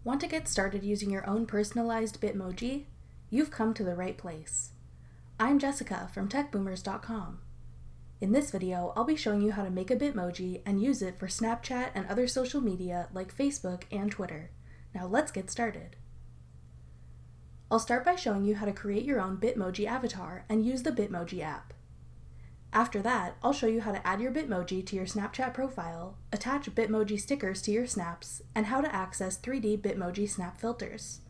Want to get started using your own personalized Bitmoji? You've come to the right place. I'm Jessica from techboomers.com. In this video, I'll be showing you how to make a Bitmoji and use it for Snapchat and other social media like Facebook and Twitter. Now let's get started. I'll start by showing you how to create your own Bitmoji avatar and use the Bitmoji app. After that, I'll show you how to add your Bitmoji to your Snapchat profile, attach Bitmoji stickers to your snaps, and how to access 3D Bitmoji snap filters.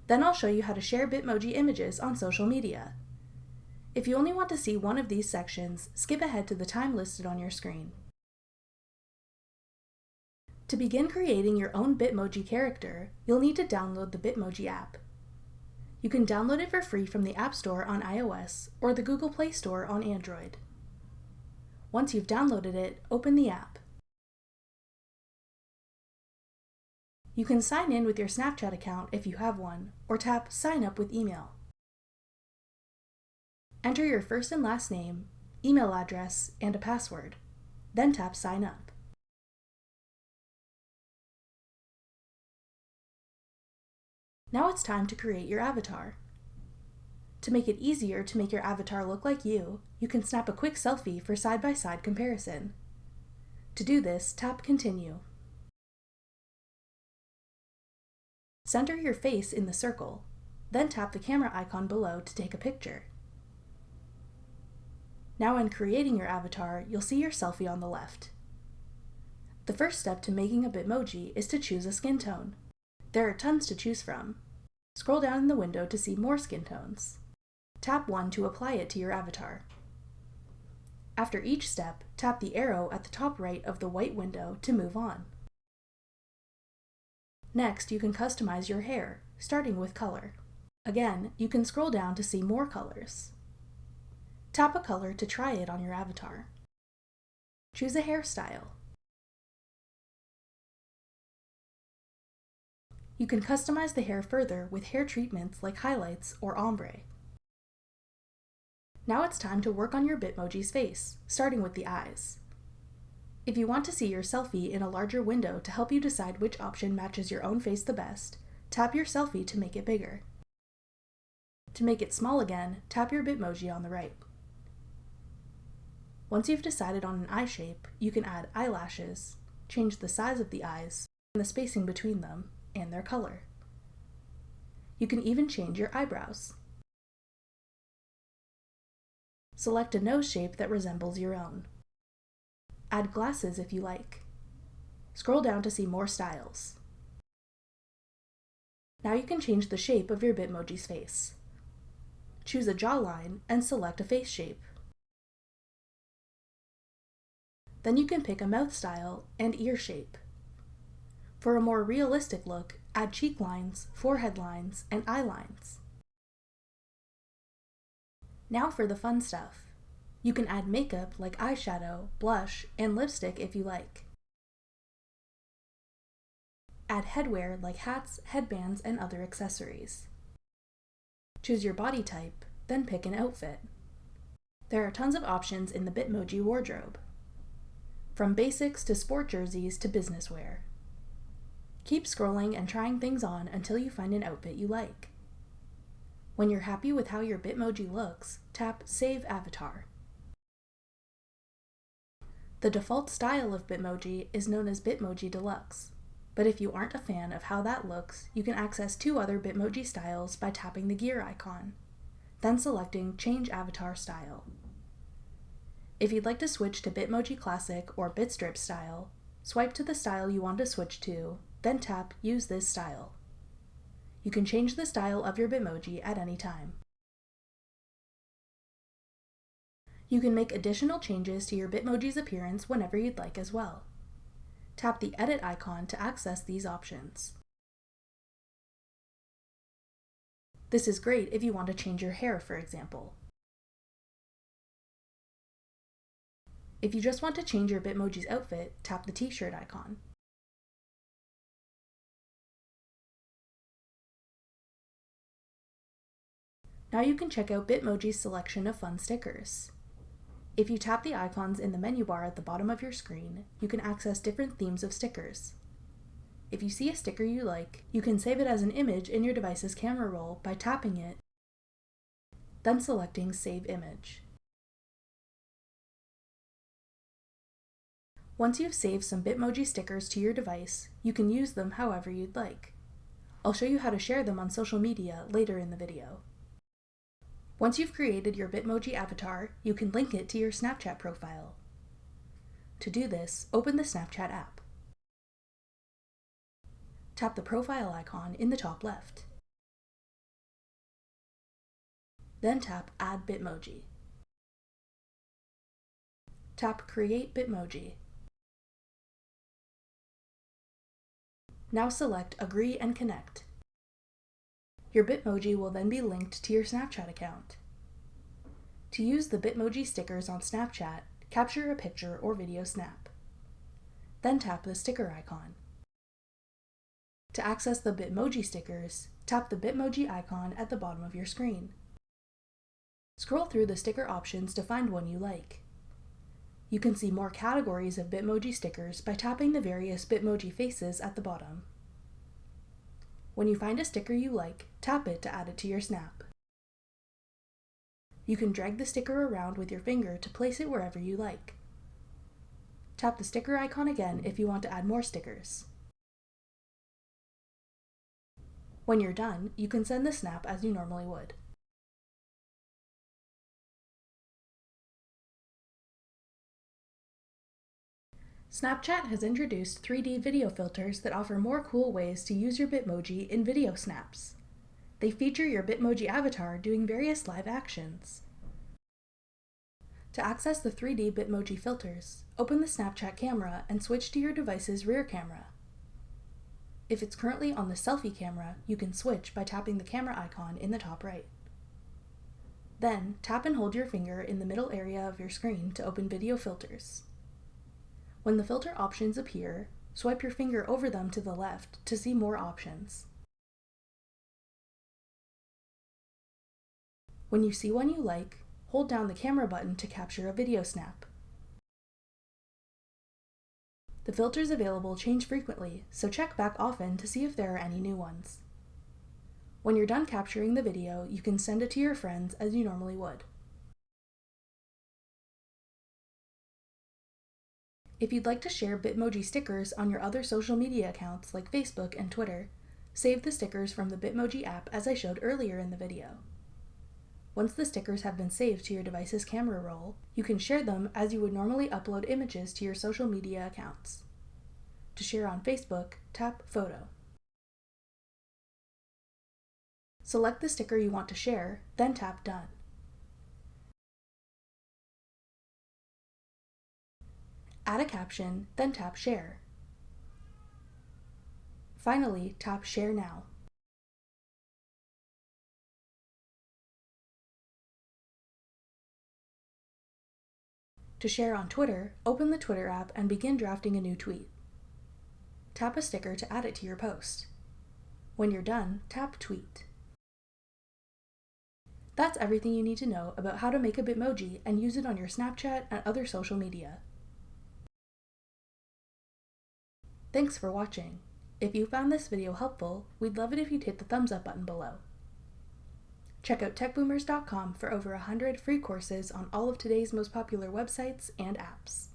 Then I'll show you how to share Bitmoji images on social media. If you only want to see one of these sections, skip ahead to the time listed on your screen. To begin creating your own Bitmoji character, you'll need to download the Bitmoji app. You can download it for free from the App Store on iOS or the Google Play Store on Android. Once you've downloaded it, open the app. You can sign in with your Snapchat account if you have one, or tap Sign Up with Email. Enter your first and last name, email address, and a password. Then tap Sign Up. Now it's time to create your avatar. To make it easier to make your avatar look like you can snap a quick selfie for side-by-side comparison. To do this, tap Continue. Center your face in the circle, then tap the camera icon below to take a picture. Now in creating your avatar, you'll see your selfie on the left. The first step to making a Bitmoji is to choose a skin tone. There are tons to choose from. Scroll down in the window to see more skin tones. Tap one to apply it to your avatar. After each step, tap the arrow at the top right of the white window to move on. Next, you can customize your hair, starting with color. Again, you can scroll down to see more colors. Tap a color to try it on your avatar. Choose a hairstyle. You can customize the hair further with hair treatments like highlights or ombre. Now it's time to work on your Bitmoji's face, starting with the eyes. If you want to see your selfie in a larger window to help you decide which option matches your own face the best, tap your selfie to make it bigger. To make it small again, tap your Bitmoji on the right. Once you've decided on an eye shape, you can add eyelashes, change the size of the eyes, and the spacing between them, and their color. You can even change your eyebrows. Select a nose shape that resembles your own. Add glasses if you like. Scroll down to see more styles. Now you can change the shape of your Bitmoji's face. Choose a jawline and select a face shape. Then you can pick a mouth style and ear shape. For a more realistic look, add cheek lines, forehead lines, and eye lines. Now for the fun stuff. You can add makeup like eyeshadow, blush, and lipstick if you like. Add headwear like hats, headbands, and other accessories. Choose your body type, then pick an outfit. There are tons of options in the Bitmoji wardrobe, from basics to sport jerseys to business wear. Keep scrolling and trying things on until you find an outfit you like. When you're happy with how your Bitmoji looks, tap Save Avatar. The default style of Bitmoji is known as Bitmoji Deluxe, but if you aren't a fan of how that looks, you can access two other Bitmoji styles by tapping the gear icon, then selecting Change Avatar Style. If you'd like to switch to Bitmoji Classic or Bitstrip style, swipe to the style you want to switch to, then tap Use this style. You can change the style of your Bitmoji at any time. You can make additional changes to your Bitmoji's appearance whenever you'd like as well. Tap the Edit icon to access these options. This is great if you want to change your hair, for example. If you just want to change your Bitmoji's outfit, tap the t-shirt icon. Now you can check out Bitmoji's selection of fun stickers. If you tap the icons in the menu bar at the bottom of your screen, you can access different themes of stickers. If you see a sticker you like, you can save it as an image in your device's camera roll by tapping it, then selecting Save Image. Once you've saved some Bitmoji stickers to your device, you can use them however you'd like. I'll show you how to share them on social media later in the video. Once you've created your Bitmoji avatar, you can link it to your Snapchat profile. To do this, open the Snapchat app. Tap the profile icon in the top left. Then tap Add Bitmoji. Tap Create Bitmoji. Now select Agree and Connect. Your Bitmoji will then be linked to your Snapchat account. To use the Bitmoji stickers on Snapchat, capture a picture or video snap. Then tap the sticker icon. To access the Bitmoji stickers, tap the Bitmoji icon at the bottom of your screen. Scroll through the sticker options to find one you like. You can see more categories of Bitmoji stickers by tapping the various Bitmoji faces at the bottom. When you find a sticker you like, tap it to add it to your snap. You can drag the sticker around with your finger to place it wherever you like. Tap the sticker icon again if you want to add more stickers. When you're done, you can send the snap as you normally would. Snapchat has introduced 3D video filters that offer more cool ways to use your Bitmoji in video snaps. They feature your Bitmoji avatar doing various live actions. To access the 3D Bitmoji filters, open the Snapchat camera and switch to your device's rear camera. If it's currently on the selfie camera, you can switch by tapping the camera icon in the top right. Then, tap and hold your finger in the middle area of your screen to open video filters. When the filter options appear, swipe your finger over them to the left to see more options. When you see one you like, hold down the camera button to capture a video snap. The filters available change frequently, so check back often to see if there are any new ones. When you're done capturing the video, you can send it to your friends as you normally would. If you'd like to share Bitmoji stickers on your other social media accounts like Facebook and Twitter, save the stickers from the Bitmoji app as I showed earlier in the video. Once the stickers have been saved to your device's camera roll, you can share them as you would normally upload images to your social media accounts. To share on Facebook, tap Photo. Select the sticker you want to share, then tap Done. Add a caption, then tap Share. Finally, tap Share Now. To share on Twitter, open the Twitter app and begin drafting a new tweet. Tap a sticker to add it to your post. When you're done, tap Tweet. That's everything you need to know about how to make a Bitmoji and use it on your Snapchat and other social media. Thanks for watching. If you found this video helpful, we'd love it if you'd hit the thumbs up button below. Check out techboomers.com for over 100 free courses on all of today's most popular websites and apps.